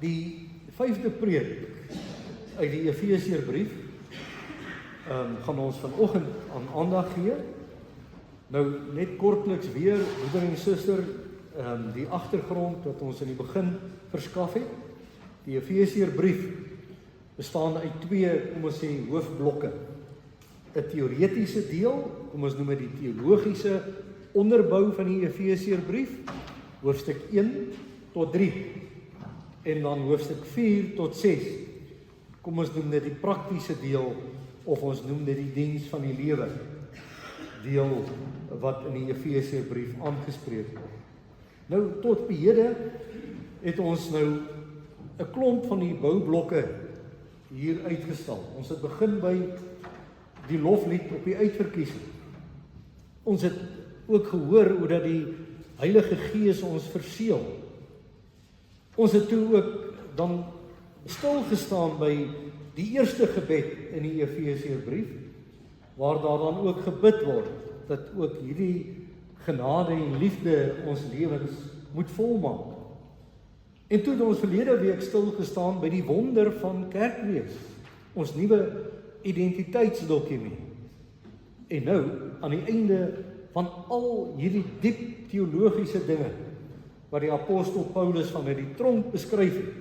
Die 5de preek uit die Efesiërbrief gaan ons vanoggend aan aandag gee. Nou net kortliks weer, broeder en suster, die agtergrond wat ons in die begin verskaf het. Die Efesiërbrief bestaan uit twee, kom ons sê, hoofblokke. 'n Teoretiese deel, kom ons noem dit die teologiese onderbou van die Efesiërbrief, hoofstuk 1 tot 3. En dan hoofstuk 4 tot 6. Kom ons noem dit die praktiese deel, of ons noem dit die diens van die lewe deel wat in die Efesiërbrief aangespreek word. Nou tot op hede het ons nou 'n klomp van die boublokke hier uitgestal. Ons het begin by die loflied op die uitverkiesing. Ons het ook gehoor hoe dat die Heilige Gees ons verseël. Ons het toe ook dan stil gestaan by die eerste gebed in die Efesiërbrief, waar daar dan ook gebid word, dat ook hierdie genade en liefde ons lewens moet volmaak. En toe het ons verlede week stil gestaan by die wonder van kerkwees, ons nuwe identiteitsdokument. En nou, aan die einde van al hierdie diep teologiese dinge, wat die apostel Paulus vanuit die tronk beskryf het,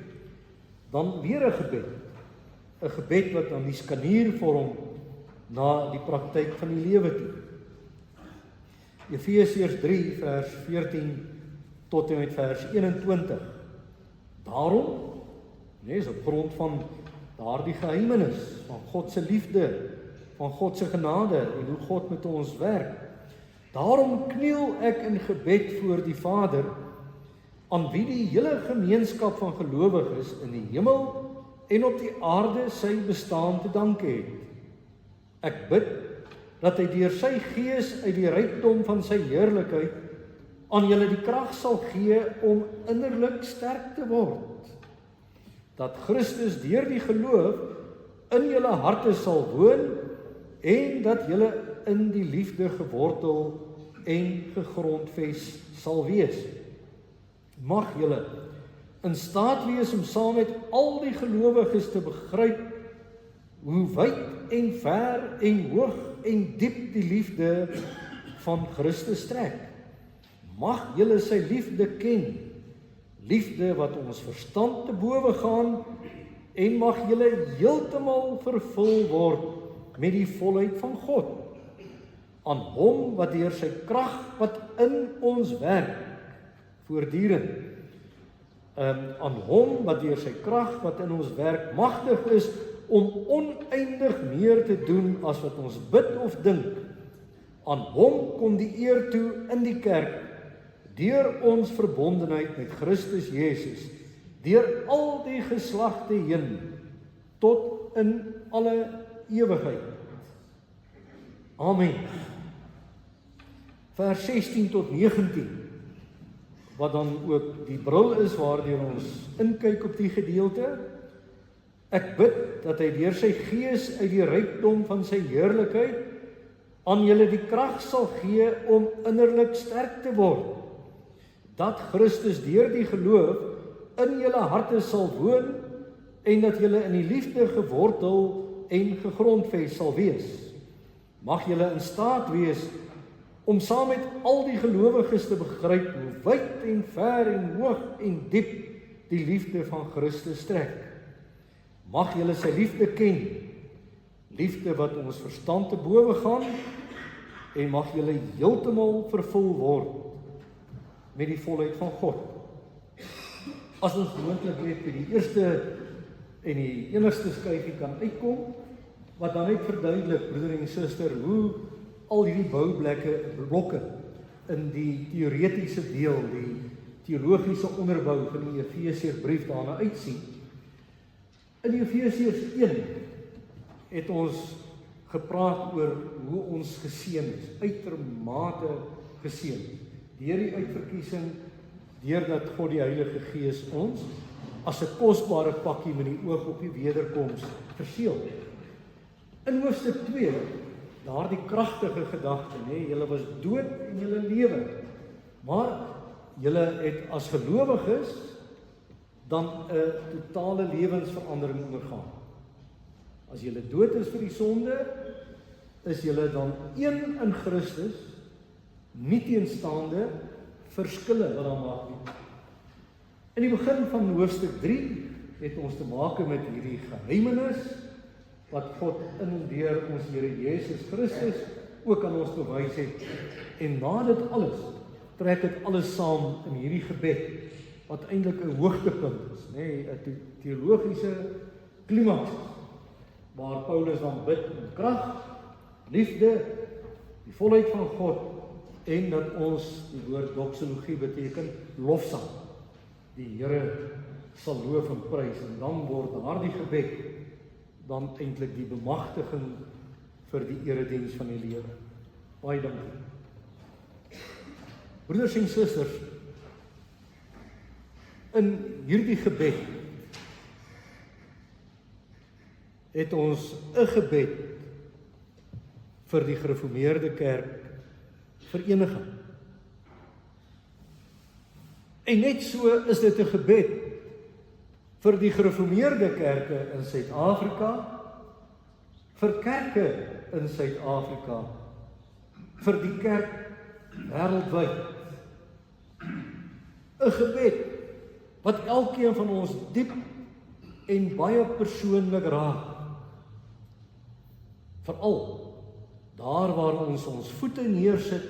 dan weer 'n gebed wat aan die skanier vorm na die praktyk van die lewe toe. Efesiërs 3 vers 14 tot en met vers 21. Daarom, is op grond van daardie geheimenis van God se liefde, van God se genade en hoe God met ons werk. Daarom kniel ek in gebed voor die Vader, aan wie die hele gemeenskap van gelowiges in die hemel en op die aarde sy bestaan te danke het. Ek bid dat hy deur sy Gees uit die rykdom van sy heerlikheid aan julle die krag sal gee om innerlik sterk te word. Dat Christus deur die geloof in julle harte sal woon en dat julle in die liefde gewortel en gegrondves sal wees. Mag julle in staat wees om saam met al die gelowiges te begryp hoe wyd en ver en hoog en diep die liefde van Christus strek. Mag julle sy liefde ken, liefde wat ons verstand te bowe gaan, en mag julle heeltemal vervul word met die volheid van God. Aan hom wat deur sy krag wat in ons werk, voortdurend, aan hom wat deur sy krag wat in ons werk magtig is om oneindig meer te doen as wat ons bid of dink. Aan hom kom die eer toe in die kerk deur ons verbondenheid met Christus Jesus, deur al die geslagte heen tot in alle ewigheid. Amen. Vers 16 tot 19, wat dan ook die bril is waardeur ons inkyk op die gedeelte. Ek bid dat hy deur sy Gees uit die rykdom van sy heerlikheid aan julle die krag sal gee om innerlik sterk te word, dat Christus deur die geloof in julle harte sal woon en dat julle in die liefde gewortel en gegrondves sal wees. Mag julle in staat wees om saam met al die gelowiges te begryp hoe wyd en ver en hoog en diep die liefde van Christus strek. Mag julle sy liefde ken, liefde wat ons verstand te bowe gaan, en mag julle heeltemal vervul word met die volheid van God. As ons moontlik weet by die eerste en die enigste skyfie kan uitkom, wat dan net verduidelik, broeder en suster, hoe al hierdie boublokke in die teoretiese deel, die teologiese onderbou van die Efesiërbrief daarna uitsien. In die Efesiërs 1 het ons gepraat oor hoe ons geseën is, uitermate geseën. Deur die uitverkiesing, deurdat God die Heilige Gees ons as 'n kosbare pakkie met die oog op die wederkoms verseël. In hoofstuk 2, daardie kragtige gedagte, julle was dood en julle lewe, maar julle het as gelowiges dan 'n totale lewensverandering ondergaan. As jy dood is vir die sonde, is jy dan een in Christus, nie teenstaande verskille wat daar maak nie. In die begin van hoofstuk 3 het ons te maak met hierdie geheimenis wat God in en deur ons Here Jesus Christus ook aan ons bewys het. En na dit alles trek dit alles saam in hierdie gebed wat eintlik 'n hoogtepunt is, nê, 'n teologiese klimaks waar Paulus dan bid om krag, liefde, die volheid van God en dat ons, die woord doxologie beteken lofsang, die Here sal loof en prys, en dan word daardie gebed dan eintlik die bemagtiging vir die erediens van die lewe. Baie dankie. Broeders en susters, in hierdie gebed het ons 'n gebed vir die gereformeerde kerk vereniging. En net so is dit 'n gebed vir die gereformeerde kerke in Suid-Afrika, vir kerke in Suid-Afrika, vir die kerk wêreldwyd. 'n Gebed wat elkeen van ons diep en baie persoonlik raak. Veral daar waar ons ons voete neersit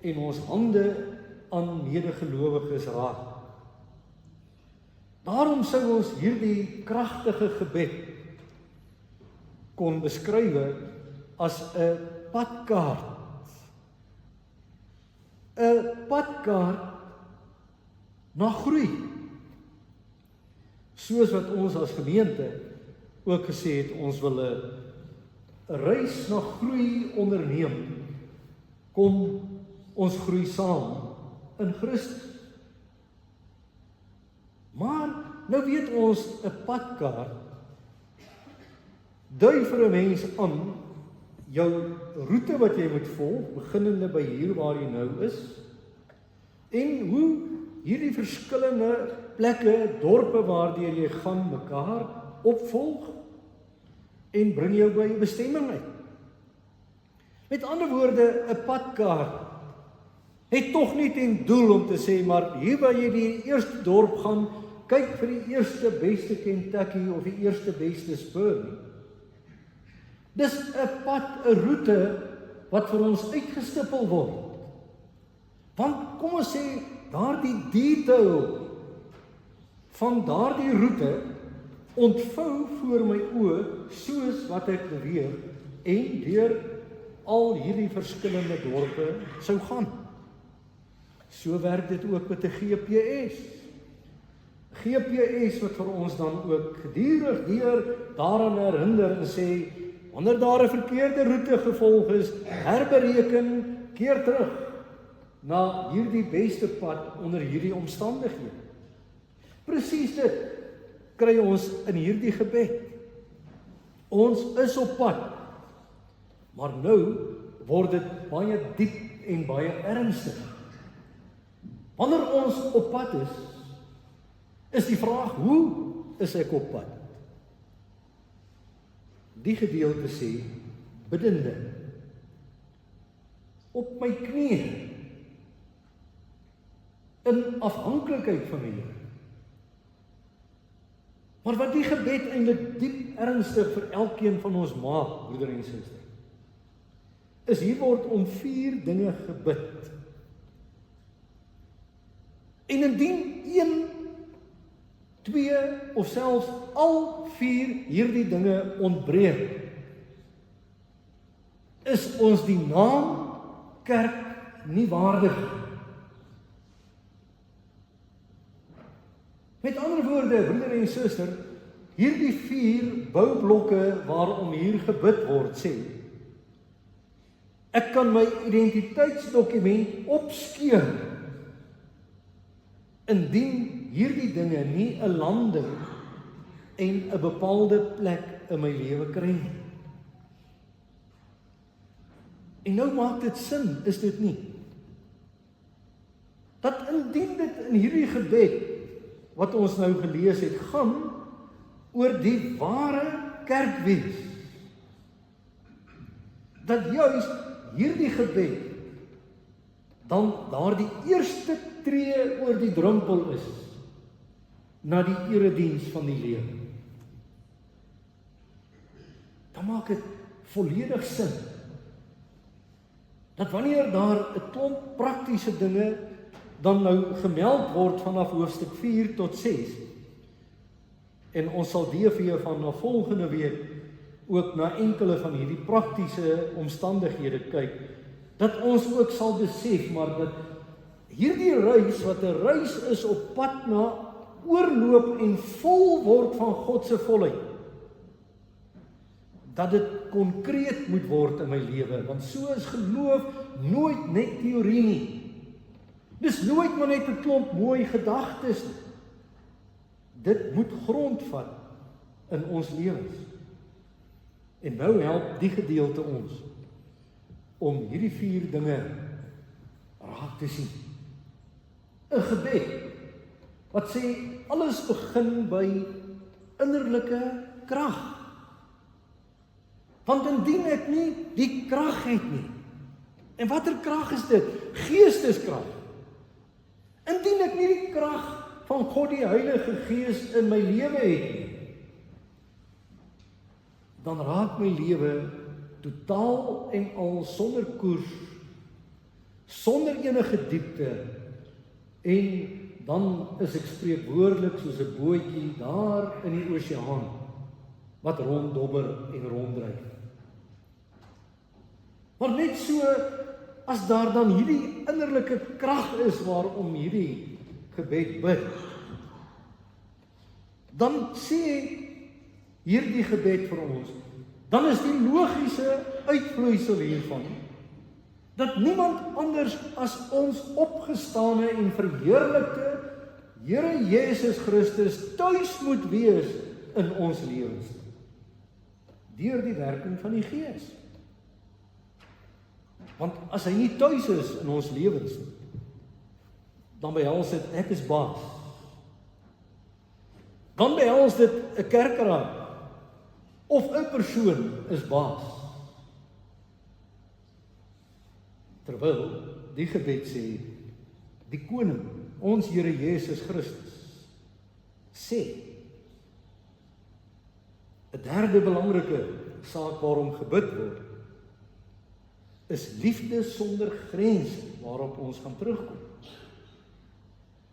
en ons hande aan medegelowiges raak. Daarom sou ons hierdie kragtige gebed kon beskryf as 'n padkaart. 'n Padkaart na groei. Soos wat ons as gemeente ook gesê het, ons wil 'n reis na groei onderneem. Kom ons groei saam in Christus. Maar nou weet ons 'n padkaart dui vir 'n mens aan jou roete wat jy moet volg, beginnende by hier waar jy nou is, en hoe hierdie verskillende plekke, dorpe waardeur jy gaan mekaar opvolg en bring jou by 'n bestemming uit. Met ander woorde, 'n padkaart het tog nie ten doel om te sê, maar hier waar jy die eerste dorp gaan, kyk vir die eerste beste Kentucky of die eerste beste Spur nie. Dis 'n pad, 'n roete wat vir ons uitgestippel word. Want kom ons sê, daardie detail van daardie roete ontvou voor my oë soos wat ek beweeg en deur al hierdie verskillende dorpe sou gaan. So werk dit ook met 'n GPS. GPS wat vir ons dan ook gedurig deur daaraan herinner en sê, wanneer daar 'n verkeerde roete gevolg is, herbereken, keer terug na hierdie beste pad onder hierdie omstandighede. Presies dit kry ons in hierdie gebed. Ons is op pad, maar nou word dit baie diep en baie ernstig. Wanneer ons op pad is die vraag, hoe is ek op pad? Die gedeelte sê, biddende, op my knieë, in afhanklikheid van die Here. Maar wat die gebed eintlik diep ernstig vir elkeen van ons maak, broeder en suster, is hier word om 4 dinge gebid. En indien 1, 2 of selfs al 4 hierdie dinge ontbreek, is ons die naam kerk nie waardig. Met ander woorde, broeder en suster, hierdie 4 boublokke waarom hier gebid word, sê, ek kan my identiteitsdokument opskeur indien hierdie dinge nie 'n landing en 'n bepaalde plek in my lewe kry nie. En nou maak dit sin, is dit nie? Dat indien dit in hierdie gebed wat ons nou gelees het, gaan oor die ware kerkwees. Dat juis hierdie gebed dan daardie eerste tree oor die drempel is na die erediens van die lewe. Dan maak dit volledig sin dat wanneer daar 'n klomp praktiese dinge dan nou gemeld word vanaf hoofstuk 4 tot 6, en ons sal DV van na volgende week ook na enkele van hierdie praktiese omstandighede kyk, dat ons ook sal besef, maar dat hierdie reis, wat 'n reis is op pad na oorloop en vol word van God se volheid, dat dit konkreet moet word in my lewe, want so is geloof nooit net teorie nie. Dis nooit maar net 'n klomp mooi gedagtes nie. Dit moet grondvat in ons lewens. En nou help die gedeelte ons om hierdie 4 dinge raak te sien. 'n Gebed wat sê alles begin by innerlike krag. Want indien ek nie die krag het nie, en watter krag is dit? Geesteskrag. Indien ek nie die krag van God die Heilige Gees in my lewe het nie, dan raak my lewe totaal en al sonder koers, sonder enige diepte, en dan is ek spreekwoordelik soos 'n bootjie daar in die oseaan wat ronddobber en ronddryf. Maar net so as daar dan hierdie innerlike krag is waarom hierdie gebed bid, dan sê hierdie gebed vir ons, dan is die logiese uitvloeisel hiervan dat niemand anders as ons opgestane en verheerlikte Here Jesus Christus tuis moet wees in ons lewens, deur die werking van die Gees. Want as hy nie tuis is in ons lewens nie, dan behels dit ek is baas. Dan behels dit 'n kerkraad of 'n persoon is baas. Terwyl die gebed sê, die koning, ons Here Jesus Christus, sê, 'n derde belangrike saak waarom gebid word, is liefde sonder grense, waarop ons gaan terugkom.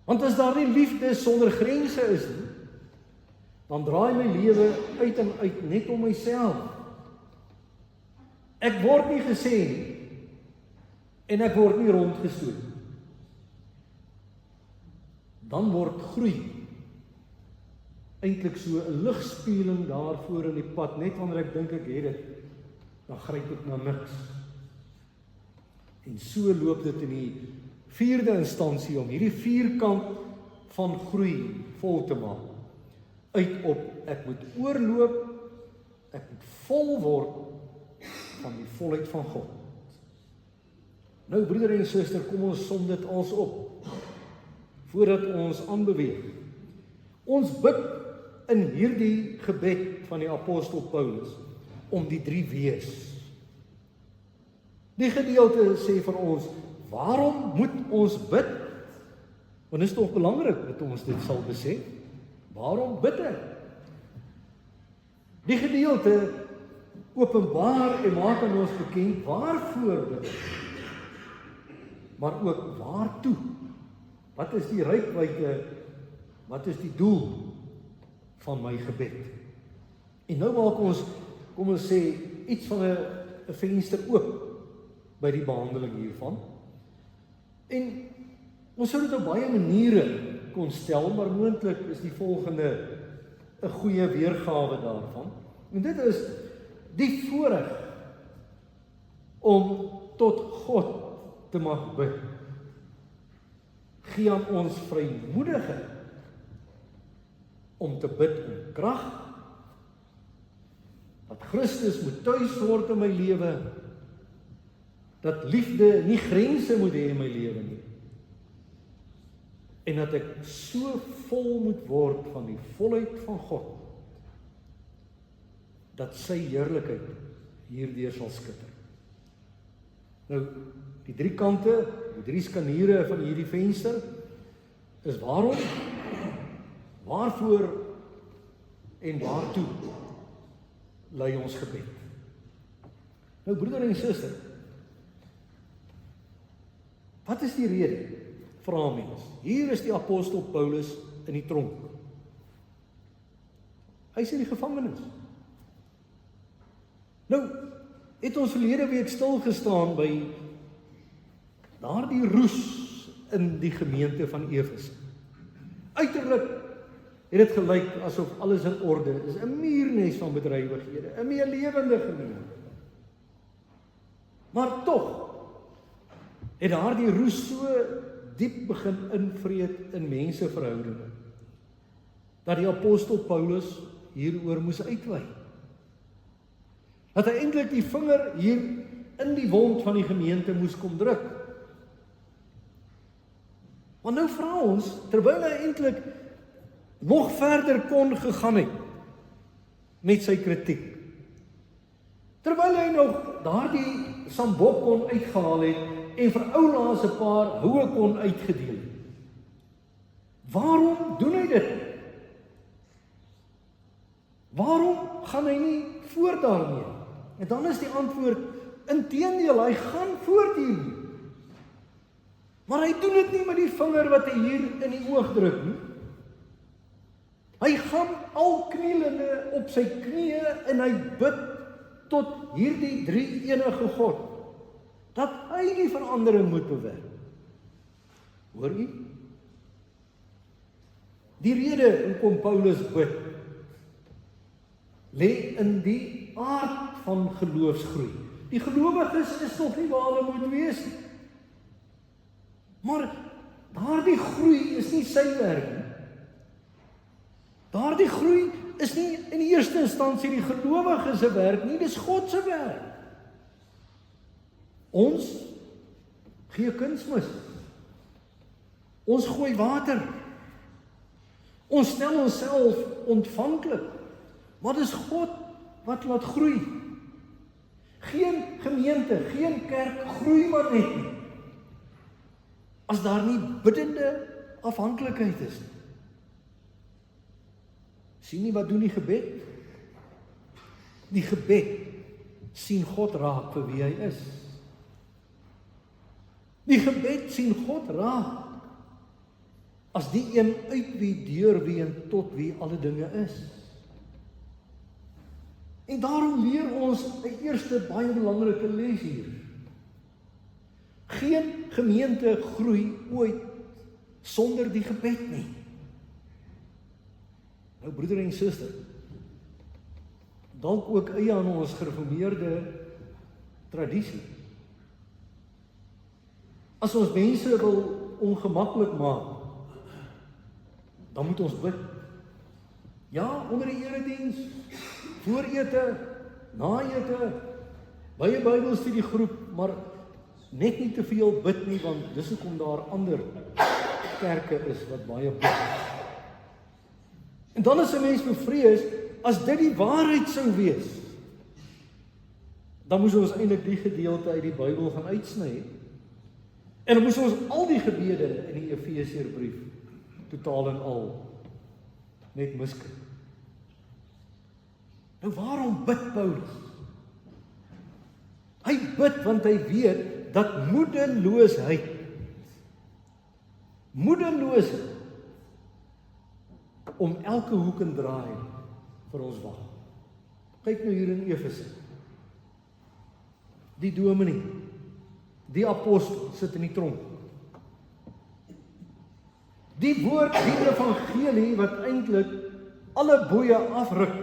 Want as daar nie liefde sonder grense is nie, dan draai my lewe uit en uit net om myself. Ek word nie gesê nie, en ek word nie rondgestoot. Dan word groei eintlik so 'n ligspeling daarvoor in die pad, net wanneer ek dink ek het dit, dan gryp ek na niks. En so loop dit in die 4de instansie om hierdie 4kant van groei vol te maak. Uit op, ek moet oorloop, ek moet vol word van die volheid van God. Nou broeder en suster, kom ons som dit als op, voordat ons aanbeweeg. Ons bid in hierdie gebed van die apostel Paulus om die 3 W's. Die gedeelte sê vir ons, waarom moet ons bid? Want dit is toch belangrik dat ons dit sal besef. Waarom bid ek? Die gedeelte openbaar en maak aan ons bekend waarvoor bid. Maar ook waartoe? Wat is die reikwyte? Wat is die doel van my gebed? En nou maak ons, kom ons sê, iets van 'n venster oop by die behandeling hiervan. En ons sou dit op baie maniere kon stel, maar moontlik is die volgende 'n goeie weergawe daarvan. En dit is die voorreg om tot God te mag bid. Gee aan ons vrymoedigheid om te bid om krag, dat Christus moet tuis word in my lewe, dat liefde nie grense moet hê in my lewe nie. en dat ek so vol moet word van die volheid van God, dat sy heerlikheid hierdeur sal skitter. Nou, die drie kante, die drie skaniere van hierdie venster, is waarom, waarvoor en waartoe lei ons gebed. Nou broeder en suster, wat is die rede? Vra mens. Hier is die apostel Paulus in die tronk. Hy is in die gevangenis. Nou, het ons verlede week stil gestaan by daardie roes in die gemeente van Efese. Uiterlik het dit gelyk asof alles in orde is, 'n muurnes van bedrywighede, 'n meelewende gemeente. Maar tog het daardie roes so diep begin invreet in menseverhoudinge, dat die apostel Paulus hieroor moes uitwy. Dat hy eintlik die vinger hier in die wond van die gemeente moes kom druk. Maar nou vra ons, terwyl hy eintlik nog verder kon gegaan het met sy kritiek, terwyl hy nog daardie sambok kon uitgehaal het en vir oulaas 'n paar houe kon uitgedeel het. Waarom doen hy dit? Waarom gaan hy nie voort daarmee? En dan is die antwoord, inteendeel, hy gaan voort hiermee. Maar hy doen dit nie met die vinger wat hy hier in die oog druk nie. Hy gaan al knielende op sy knieë en hy bid tot hierdie drie enige God, dat hy die verandering moet bewerk. Hoor u? Die rede hoekom Paulus bid, lê in die aard van geloofsgroei. Die gelowiges is nog nie waar hulle moet wees nie. Maar daardie groei is nie sy werk nie. Daardie groei is nie in die eerste instansie die gelowiges se werk nie, dis God se werk. Ons gee kunsmis. Ons gooi water. Ons stel onsself ontvanklik. Maar dis God wat laat groei. Geen gemeente, geen kerk groei maar net nie, as daar nie biddende afhanklikheid is. Sien nie wat doen die gebed? Die gebed sien God raak vir wie hy is. Die gebed sien God raak as die een uit wie, deur wie en tot wie alle dinge is. En daarom leer ons 'n eerste baie belangrike les hier. Geen gemeente groei ooit sonder die gebed nie. Nou broeder en suster, dalk ook eie aan ons gereformeerde tradisie. As ons mense wil ongemaklik maak, dan moet ons bid. Ja, onder die erediens, voor ete, na ete, by 'n Bybelstudiegroep, maar net nie te veel bid nie, want dis hoekom daar ander kerke is wat baie bid. En dan is 'n mens bevrees, as dit die waarheid sou wees, dan moes ons eintlik die gedeelte uit die Bybel gaan uitsny. En dan moes ons al die gebede in die Efesiërbrief totaal en al net miskyk. Nou waarom bid Paulus? Hy bid want hy weet dat moedeloosheid om elke hoek en draai vir ons wag. Kyk nou hier in Efese. Die dominee, die apostel sit in die tronk. Die woord, die evangelie wat eintlik alle boeye afruk.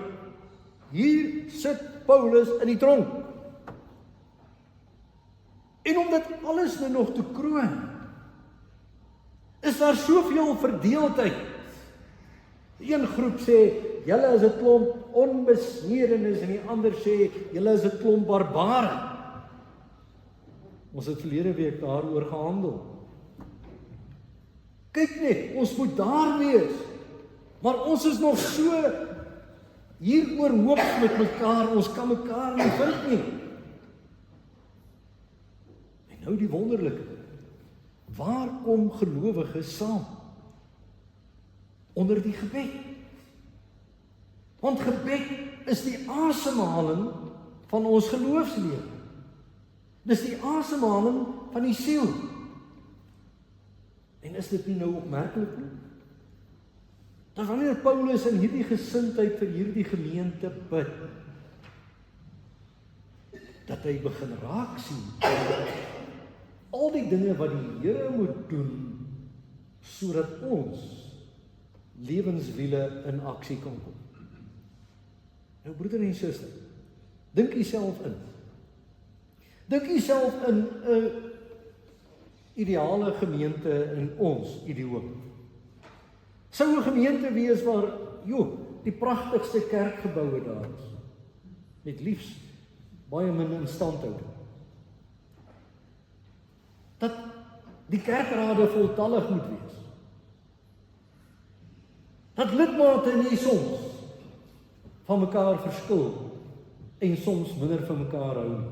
Hier sit Paulus in die tronk. En om dit alles nou nog te kroon, is daar soveel verdeeldheid. Een groep sê, julle is 'n klomp onbesnedenes, en die ander sê, julle is 'n klomp barbare. Ons het verlede week daaroor gehandel. Kyk net, ons moet daar wees. Maar ons is nog so hier oorhoops met mekaar, ons kan mekaar nie vind nie. En nou die wonderlike, waar kom gelowiges saam? Onder die gebed. Want gebed is die asemhaling van ons geloofslewe. Dis die asemhaling van die siel. En is dit nie nou opmerklik nie? Dat wanneer Paulus in hierdie gesindheid vir hierdie gemeente bid, dat hy begin raak sien al die dinge wat die Here moet doen sodat ons lewenswiele in aksie kan kom. Nou broeder en suster, dink jouself in. Dink jouself in 'n ideale gemeente in ons idioom. Sou 'n gemeente wees waar, die pragtigste kerkgeboue daar is, met liefs baie min instandhouding. Dat die kerkrade voltallig moet wees. Dat lidmate nie soms van mekaar verskil en soms minder van mekaar hou nie.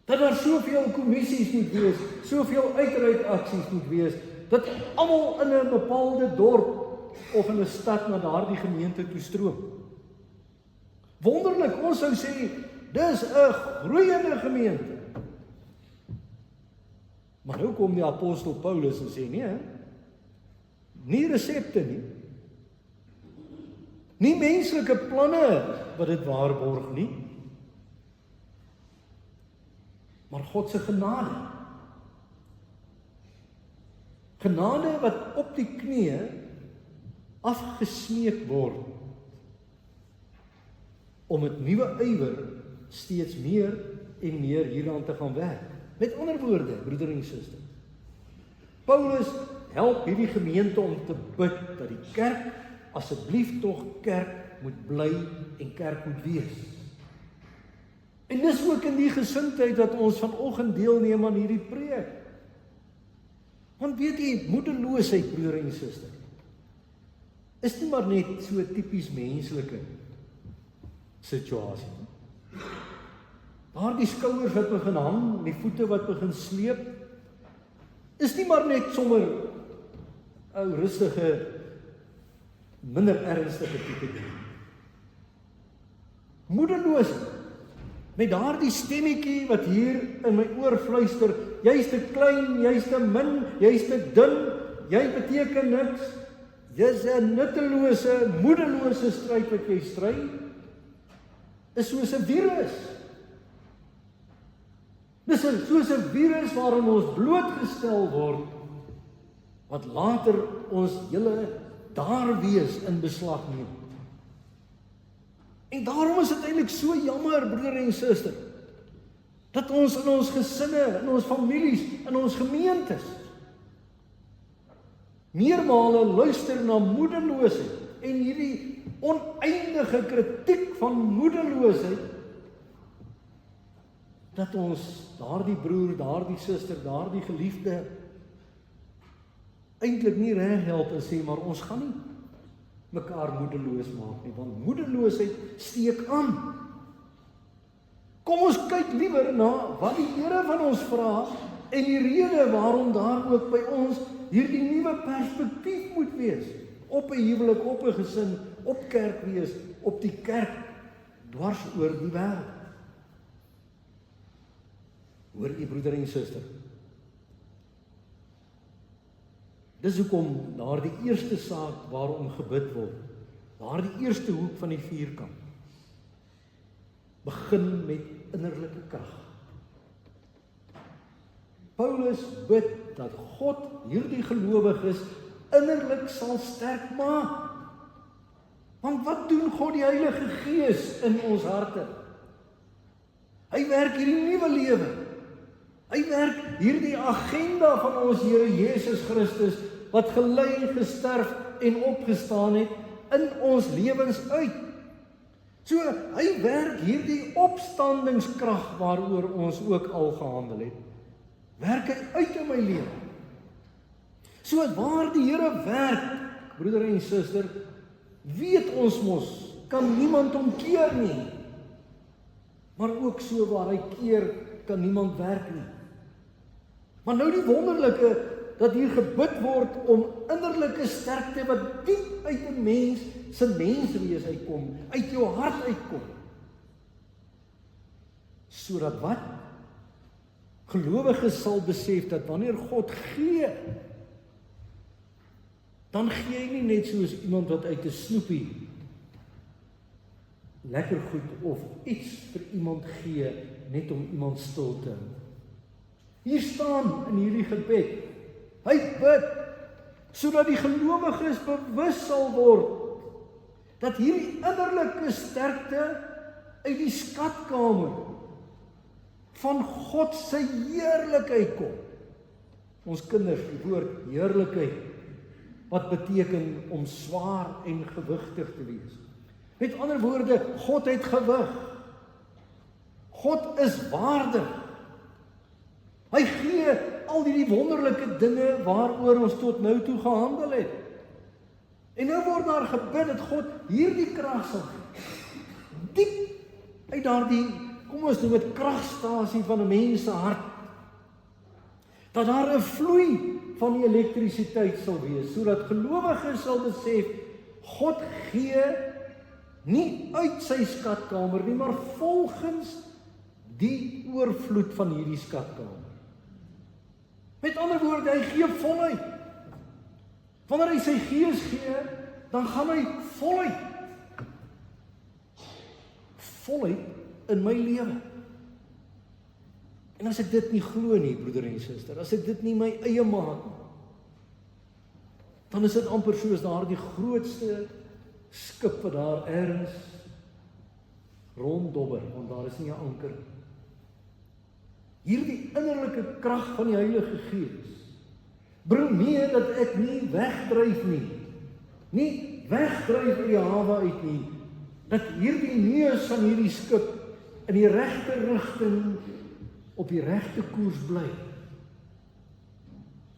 Dat daar soveel kommissies moet wees, soveel uitreikaksies moet wees, dat almal in 'n bepaalde dorp of in 'n stad na daardie gemeente toe stroom. Wonderlik, ons sou sê, dis 'n groeiende gemeente. Maar nou kom die apostel Paulus en sê, nee, nie resepte nie. Nie menslike planne wat dit waarborg nie. Maar God se genade. Genade wat op die knieë afgesmeek word om met nuwe ywer steeds meer en meer hieraan te gaan werk. Met ander woorde, broeder en suster, Paulus help hierdie gemeente om te bid dat die kerk asseblief tog kerk moet bly en kerk moet wees. En dis ook in die gesindheid dat ons vanoggend deelneem aan hierdie preek. Want weet jy, moedeloosheid, broeder en suster, is nie maar net so tipies menslike situasie. Daardie skouers wat begin hang, die voete wat begin sleep, is nie maar net sommer ou rustige, minder ernstige tipe ding. Moedeloosheid, met daardie stemmetjie wat hier in my oor fluister, jy's te klein, jy's te min, jy's te dun, jy beteken niks, jy's 'n nuttelose, moedelose stryd wat jy stry, is soos 'n virus. Dis soos 'n virus waarin ons blootgestel word, wat later ons hele daar wees in beslag neem. En daarom is dit eintlik so jammer, broeder en suster, dat ons in ons gesinne, in ons families, in ons gemeentes meermale luister na moedeloosheid en hierdie oneindige kritiek van moedeloosheid, dat ons daardie broer, daardie suster, daardie geliefde eintlik nie reg help en sê, maar ons gaan nie mekaar moedeloos maak nie, want moedeloosheid steek aan. Kom ons kyk liewer na wat die Here van ons vra en die rede waarom daar ook by ons hierdie nuwe perspektief moet wees op 'n huwelik, op 'n gesin, op kerk wees, op die kerk dwars oor die wêreld. Hoor jy, broeder en suster? Dis hoekom daardie eerste saak waarom gebid word, daardie eerste hoek van die vierkant, begin met innerlike krag. Paulus bid dat God hierdie gelowiges innerlik sal sterk maak. Want wat doen God die Heilige Gees in ons harte? Hy werk hierdie nuwe lewe. Hy werk hierdie agenda van ons Here Jesus Christus, wat gelei, gesterf en opgestaan het, in ons lewens uit. So, hy werk hierdie opstandingskrag waaroor ons ook al gehandel het, werk hy uit in my lewe. So waar die Here werk, broeder en suster, weet ons mos, kan niemand hom keer nie. Maar ook so waar hy keer, kan niemand werk nie. Maar nou die wonderlike, dat hier gebid word om innerlike sterkte wat diep uit 'n mens se menswees uitkom, uit jou hart uitkom. Sodat wat? Gelowiges sal besef dat wanneer God gee, dan gee hy nie net soos iemand wat uit 'n snoepie lekker goed of iets vir iemand gee, net om iemand stil te hou. Hier staan in hierdie gebed, hy bid, sodat die gelowiges bewus sal word, dat hierdie innerlike sterkte uit die skatkamer van God se heerlikheid kom. Ons kinders, die woord heerlikheid, wat beteken om swaar en gewigtig te wees. Met ander woorde, God het gewig. God is waardig. Hy gee al die wonderlike dinge waaroor ons tot nou toe gehandel het. En nou word daar gebid dat God hierdie krag sal gee. Diep uit daardie, kom ons noem dit kragstasie van 'n mens se hart. Dat daar 'n vloei van die elektrisiteit sal wees, sodat gelowiges sal besef, God gee nie uit sy skatkamer nie, maar volgens die oorvloed van hierdie skatkamer. Met ander woorde, hy gee voluit. Wanneer hy sy gees gee, dan gaan hy voluit. Voluit in my lewe. En as ek dit nie glo nie, broeder en suster, as ek dit nie my eie maak nie, dan is dit amper soos daardie grootste skip wat daar ergens ronddobber, want daar is nie 'n anker nie. Hierdie innerlike krag van die Heilige Gees bring mee dat ek nie wegdryf nie wegdryf uit die hawe uit nie, dat hierdie neus van hierdie skip in die regte rigting op die regte koers bly.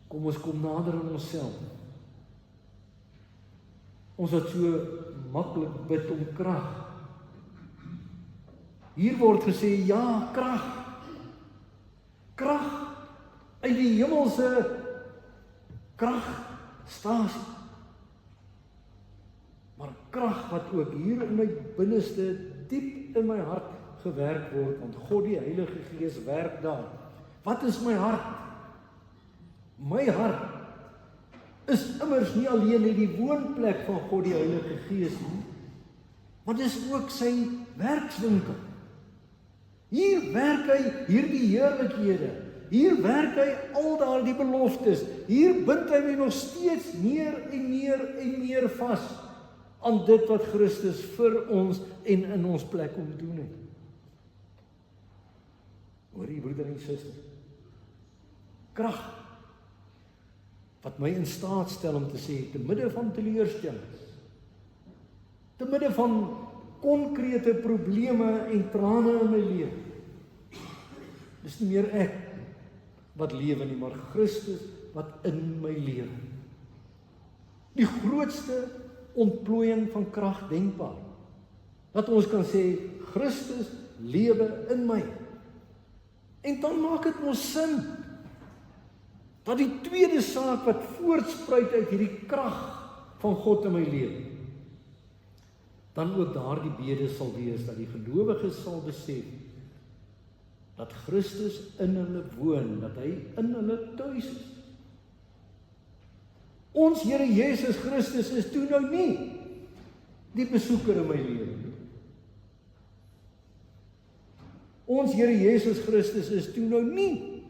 Kom ons kom nader aan onsself. Ons wat so maklik bid om krag. Hier word gesê, ja, krag. Krag uit die hemelse kragstasie. Maar krag wat ook hier in my binneste, diep in my hart gewerk word, want God die Heilige Gees werk daar. Wat is my hart? My hart is immers nie alleen net die woonplek van God die Heilige Gees nie, maar dis ook sy werkswinkel. Hier werk hy hierdie heerlikhede, hier werk hy al daardie beloftes, hier bind hy my nog steeds meer en meer en meer vas aan dit wat Christus vir ons en in ons plek kom doen het. Hoor jy, broeder en suster, krag wat my in staat stel om te sê, te midde van teleurstellings, te midde van konkrete probleme en trane in my lewe, dis nie meer ek wat lewe nie, maar Christus wat in my lewe. Die grootste ontplooiing van krag denkbaar, dat ons kan sê, Christus lewe in my. En dan maak dit mos sin, dat die tweede saak wat voortspruit uit hierdie krag van God in my lewe, dan ook daardie bede sal wees, dat die gelowiges sal besef, dat Christus in hulle woon, dat hy in hulle tuis is. Ons Here Jesus Christus is toe nou nie die besoeker in my lewe nie. Ons Here Jesus Christus is toe nou nie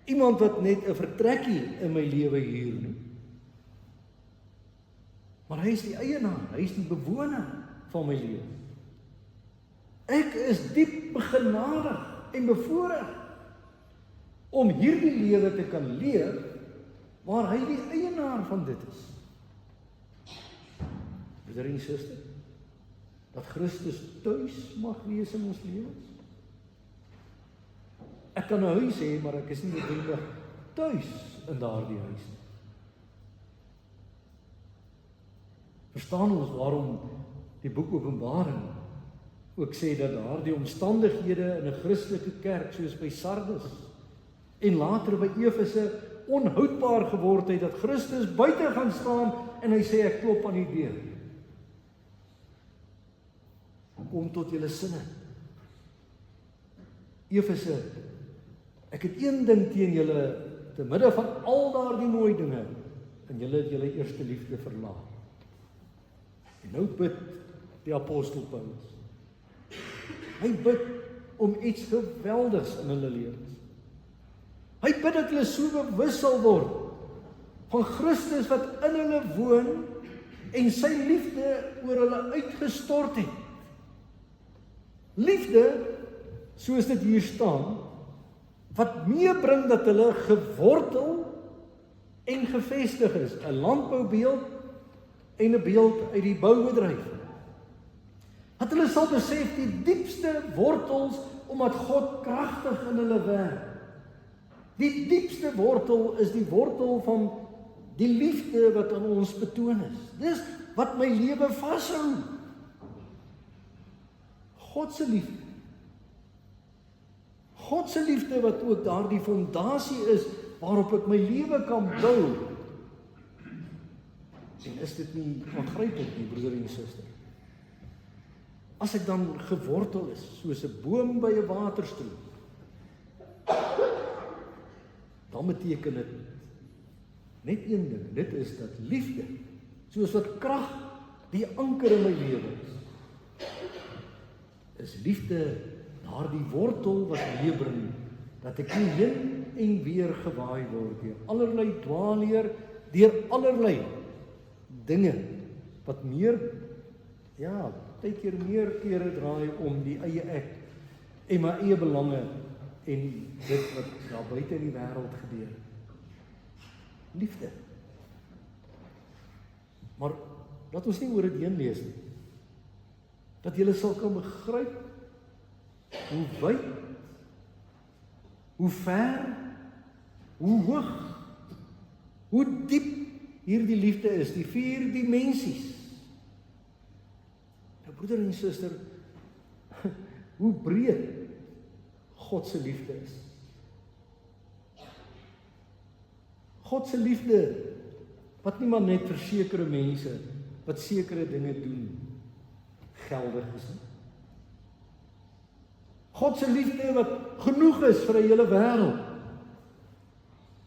iemand wat net 'n vertrekkie in my lewe huur nie. Maar hy is die eienaar, hy is die bewoner van my lewe. Ek is diep begenadig en bevoorreg om hierdie lewe te kan leef waar hy die eienaar van dit is. Broeder en suster, dat Christus tuis mag wees in ons lewens. Ek kan 'n huis hê, maar ek is nie noodwendig tuis in daardie huis nie. Verstaan ons waarom die boek Openbaring ook sê dat daardie omstandighede in 'n Christelike kerk soos by Sardes en later by Efese onhoudbaar geword het, dat Christus buite gaan staan en hy sê ek klop aan die deur. Kom tot julle sinne. Efese, ek het een ding teen julle, te midde van al daardie mooi dinge, en julle het julle eerste liefde verlaat. En nou bid die apostel Paulus. Hy bid om iets geweldigs in hulle lewens. Hy bid dat hulle so bewus sal word van Christus wat in hulle woon en sy liefde oor hulle uitgestort het. Liefde, soos dit hier staan, wat meebring dat hulle gewortel en gevestig is. 'n Landboubeeld en 'n beeld uit die boubedryf. Dat hulle sal besef die diepste wortels, omdat God kragtig in hulle werk. Die diepste wortel is die wortel van die liefde wat aan ons betoon is. Dis wat my lewe vashou. God se liefde. God se liefde wat ook daardie fondasie is waarop ek my lewe kan bou. En is dit nie aangrypend nie, broeder en suster? As ek dan gewortel is, soos 'n boom by 'n waterstroom, dan beteken dit net een ding, dit is dat liefde, soos wat krag die anker in my lewe is liefde daardie wortel wat meebring, dat ek nie heen en weer gewaai word deur allerlei dwaalleer, deur allerlei dinge wat meer, partykeer meer kere draai om die eie ek en my eie belange en dit wat daar buite in die wêreld gebeur. Liefde. Maar laat ons nie oor dit heen lees nie. Dat julle sal kan begryp hoe wyd, hoe ver, hoe hoog, hoe diep hierdie liefde is, die 4 dimensies. Nou broeder en suster, hoe breed God se liefde is. God se liefde, wat nie maar net vir sekere mense, wat sekere dinge doen, geldig is nie. God se liefde wat genoeg is vir 'n hele wêreld.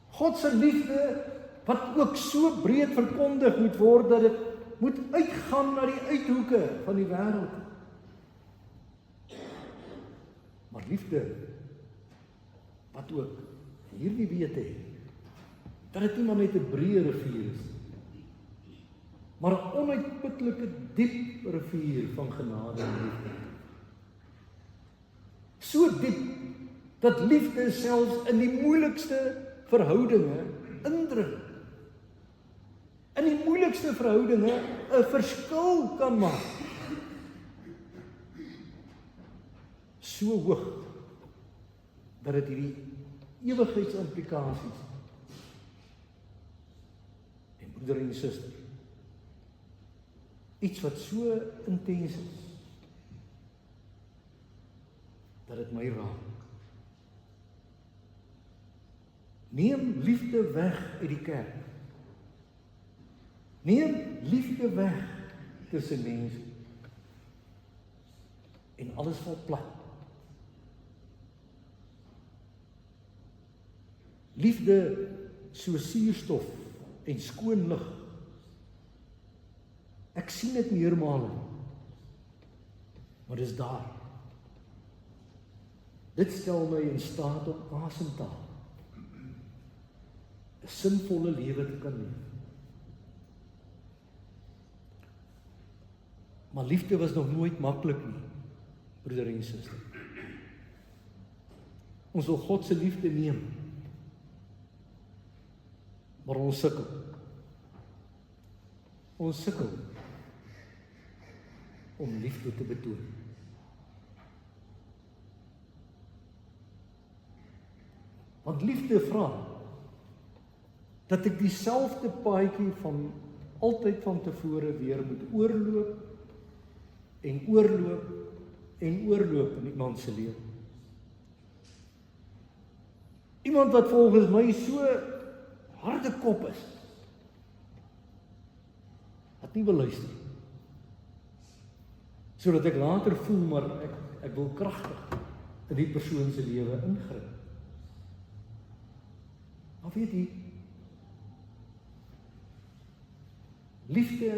God se liefde wat ook so breed verkondig moet word, dat dit moet uitgaan na die uithoeke van die wêreld. Maar liefde, wat ook hierdie wete het, dat dit nie maar net 'n breë rivier is, maar 'n onuitputlike diep rivier van genade en liefde. So diep, dat liefde selfs in die moeilikste verhoudinge indring. In die moeilikste verhoudinge 'n verskil kan maak. So hoog, dat dit hierdie ewigheidsimplikasies, en broeder en suster, iets wat so intens is, dat dit my raak. Neem liefde weg uit die kerk. Neem liefde weg tussen mense. En alles val plat. Liefde so suurstof en skoon lug. Ek sien dit meermale, maar dis daar. Dit stel my in staat om asem te haal, 'n sinvolle lewe te kan leef. Maar liefde was nog nooit maklik nie, broeder en suster. Ons wil God se liefde neem, maar ons sukkel. Ons sukkel om liefde te betoon. Want liefde vra dat ek dieselfde paadjie van altyd van tevore weer moet oorloop en oorloop en oorloop in iemand se lewe. Iemand wat volgens my so harde kop is, wat nie wil luister, sodat ek later voel, maar ek wil kragtig in die persoon se lewe ingryp. Maar weet jy, liefde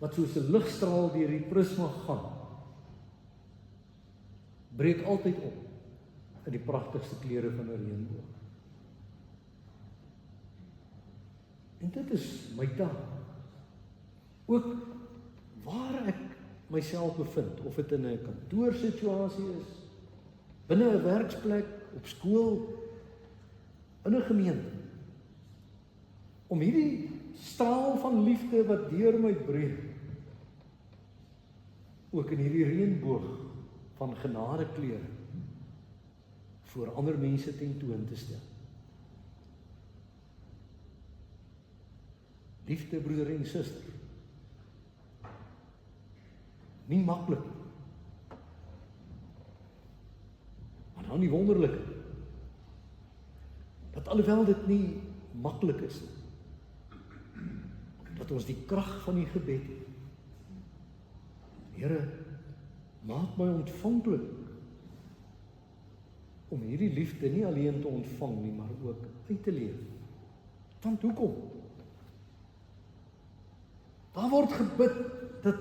wat soos 'n ligstraal deur die prisma gaan, breek altyd op in die pragtigste kleure van 'n reënboog. En dit is my taak. Ook waar ek myself bevind, of dit in 'n kantoorsituasie is, binne 'n werksplek, op skool, in 'n gemeente, om hierdie straal van liefde wat deur my breek, ook in hierdie reënboog van genadekleure voor ander mense tentoon te stel. Liefde, broeder en suster, nie maklik, maar dan die wonderlike, dat alhoewel dit nie maklik is, dat ons die krag van die gebed het. Here, maak my ontvanklik om hierdie liefde nie alleen te ontvang nie, maar ook uit te leef. Want hoekom? Daar word gebid dat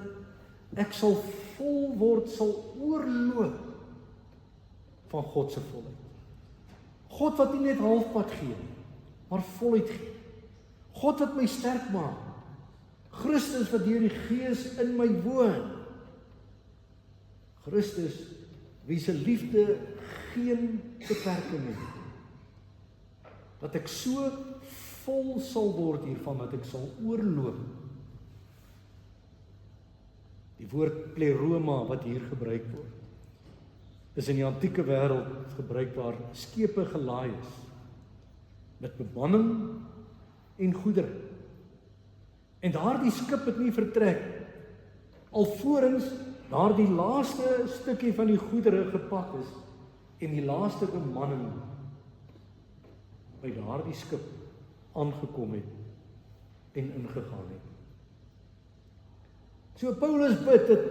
ek sal vol word, sal oorloop van God se volheid. God wat nie net halfpad gee, maar voluit gee. God wat my sterk maak. Christus wat deur die Gees in my woon. Christus wie se liefde geen beperking het. Dat ek so vol sal word hiervan, dat ek sal oorloop. Die woord pleroma wat hier gebruik word, is in die antieke wêreld gebruik waar skepe gelaai is, met bemanning en goedere. En daardie skip het nie vertrek, alvorens daardie laaste stukkie van die goedere gepak is, en die laaste bemanning by daardie skip aangekom het, en ingegaan het. So Paulus bid dat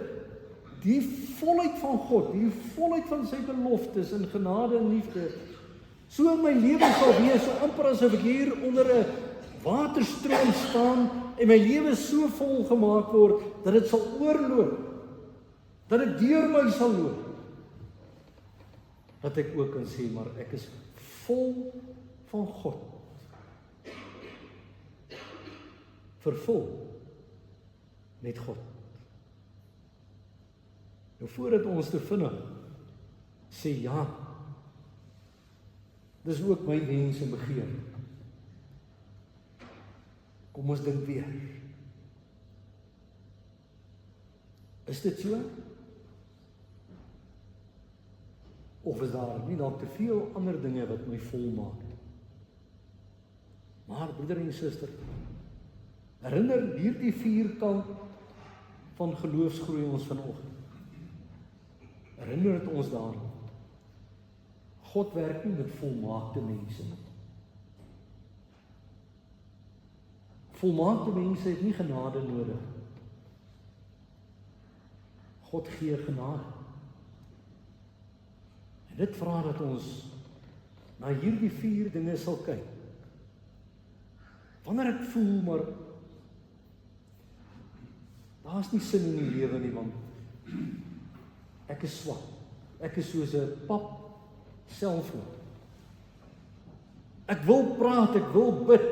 die volheid van God, die volheid van sy beloftes in genade en liefde, so in my lewe sal wees, so amper asof ek hier onder 'n waterstroom staan, en my lewe so vol gemaak word, dat dit sal oorloop, dat dit deur my sal loop, dat ek ook kan sê, maar ek is vol van God, vervul met God. Nou voordat ons te vinnig sê ja, dis ook my wens en begeer. Kom ons dink weer. Is dit so? Of is daar nie dalk te veel ander dinge wat my vol maak? Maar broeder en suster, herinner hierdie vierkant van geloofsgroei ons vanoggend. Herinner dit ons daaraan. God werk nie met volmaakte mense nie. Volmaakte mense het nie genade nodig. God gee genade. En dit vra dat ons na hierdie vier dinge sal kyk. Wanneer ek voel, maar daar's nie sin in die lewe nie, want ek is swak. Ek is soos 'n pap selfoon. Ek wil praat, ek wil bid,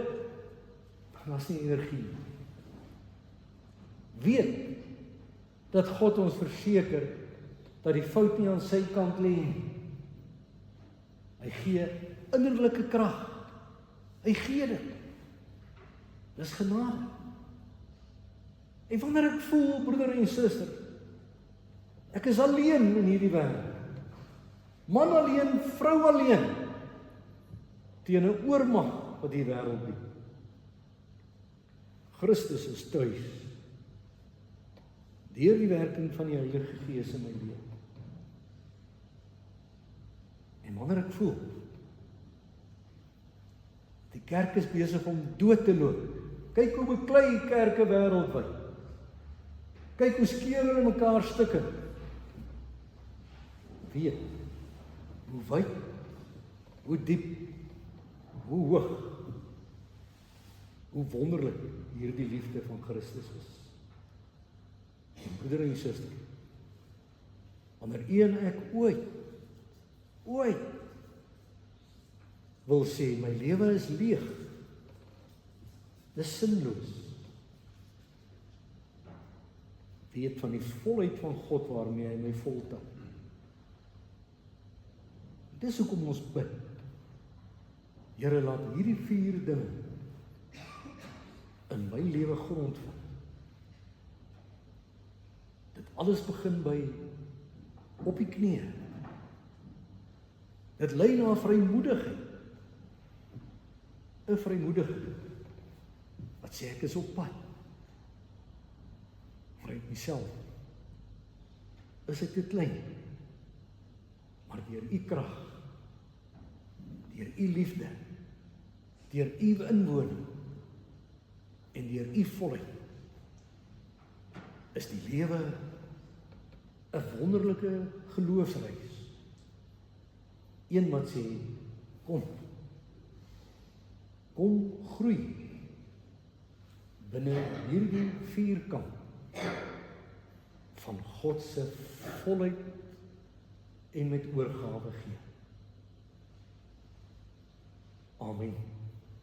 maar daar's nie energie nie. Weet dat God ons verseker dat die fout nie aan sy kant lê nie. Hy gee innerlike krag. Hy gee dit. Dis genade. En wanneer ek voel, broeder en suster, ek is alleen in hierdie wêreld. Man alleen, vrou alleen, teen 'n oormag wat die wêreld bied. Christus is tuis. Deur die werking van die Heilige Gees in my lewe. En wanneer ek voel, die kerk is besig om dood te loop. Kyk hoe beklei kerke wêreldwyd. Kyk hoe skeur hulle mekaar stukke. Weet, hoe wyd, hoe diep, hoe hoog, hoe wonderlik hierdie liefde van Christus is. En broeder en suster, wanneer u en ek ooit wil sê, my lewe is leeg, dis sinloos, weet van die volheid van God waarmee hy my voltel. Dis hoekom ons bid, Here, laat hierdie 4 dinge in my lewe grondvat. Dit alles begin by op die knieë. Dit lei na vrymoedigheid. 'n Vrymoedigheid wat sê ek is op pad. Vanuit myself is ek te klein, maar deur u krag, deur u liefde, deur u inwoning en deur u volheid is die lewe 'n wonderlike geloofsreis. Een wat sê, kom groei binne hierdie vierkant van God se volheid en met oorgawe gee. Amen.